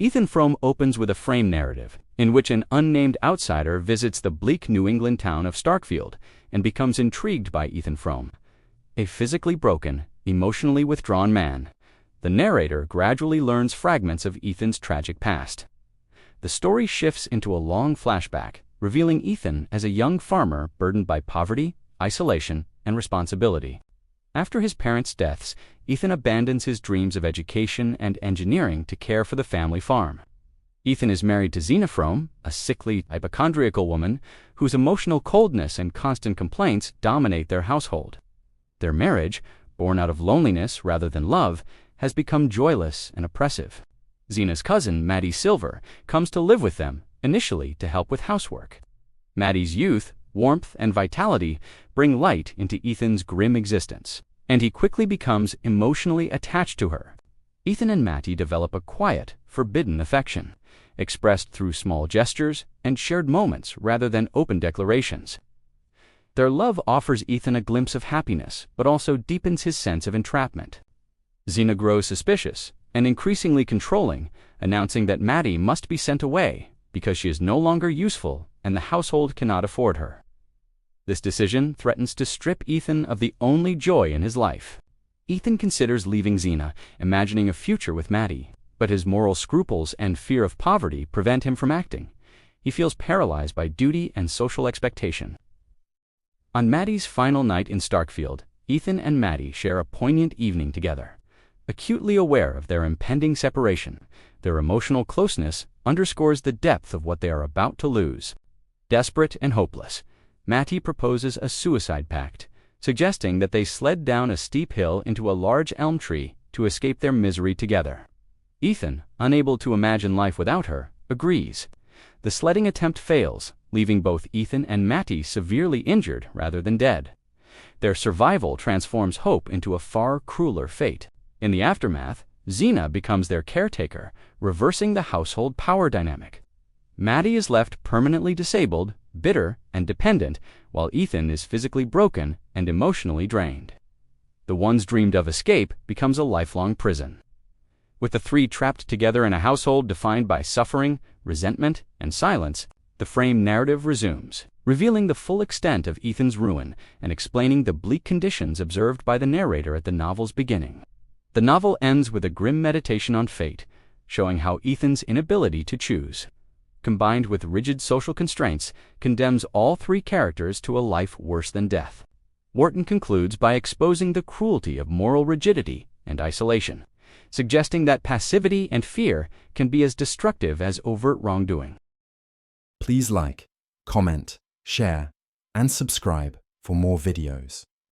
Ethan Frome opens with a frame narrative, in which an unnamed outsider visits the bleak New England town of Starkfield and becomes intrigued by Ethan Frome, a physically broken, emotionally withdrawn man. The narrator gradually learns fragments of Ethan's tragic past. The story shifts into a long flashback, revealing Ethan as a young farmer burdened by poverty, isolation, and responsibility. After his parents' deaths, Ethan abandons his dreams of education and engineering to care for the family farm. Ethan is married to Zena Frome, a sickly, hypochondriacal woman whose emotional coldness and constant complaints dominate their household. Their marriage, born out of loneliness rather than love, has become joyless and oppressive. Zena's cousin, Maddie Silver, comes to live with them, initially to help with housework. Maddie's youth, warmth, and vitality bring light into Ethan's grim existence, and he quickly becomes emotionally attached to her. Ethan and Maddie develop a quiet, forbidden affection, expressed through small gestures and shared moments rather than open declarations. Their love offers Ethan a glimpse of happiness, but also deepens his sense of entrapment. Zena grows suspicious and increasingly controlling, announcing that Maddie must be sent away because she is no longer useful and the household cannot afford her. This decision threatens to strip Ethan of the only joy in his life. Ethan considers leaving Zena, imagining a future with Maddie, but his moral scruples and fear of poverty prevent him from acting. He feels paralyzed by duty and social expectation. On Maddie's final night in Starkfield, Ethan and Maddie share a poignant evening together. Acutely aware of their impending separation, their emotional closeness underscores the depth of what they are about to lose. Desperate and hopeless, Maddie proposes a suicide pact, suggesting that they sled down a steep hill into a large elm tree to escape their misery together. Ethan, unable to imagine life without her, agrees. The sledding attempt fails, leaving both Ethan and Maddie severely injured rather than dead. Their survival transforms hope into a far crueler fate. In the aftermath, Zena becomes their caretaker, reversing the household power dynamic. Maddie is left permanently disabled, bitter, and dependent, while Ethan is physically broken and emotionally drained. The once dreamed of escape becomes a lifelong prison. With the three trapped together in a household defined by suffering, resentment, and silence, the frame narrative resumes, revealing the full extent of Ethan's ruin and explaining the bleak conditions observed by the narrator at the novel's beginning. The novel ends with a grim meditation on fate, showing how Ethan's inability to choose, combined with rigid social constraints, condemns all three characters to a life worse than death. Wharton concludes by exposing the cruelty of moral rigidity and isolation, suggesting that passivity and fear can be as destructive as overt wrongdoing. Please like, comment, share, and subscribe for more videos.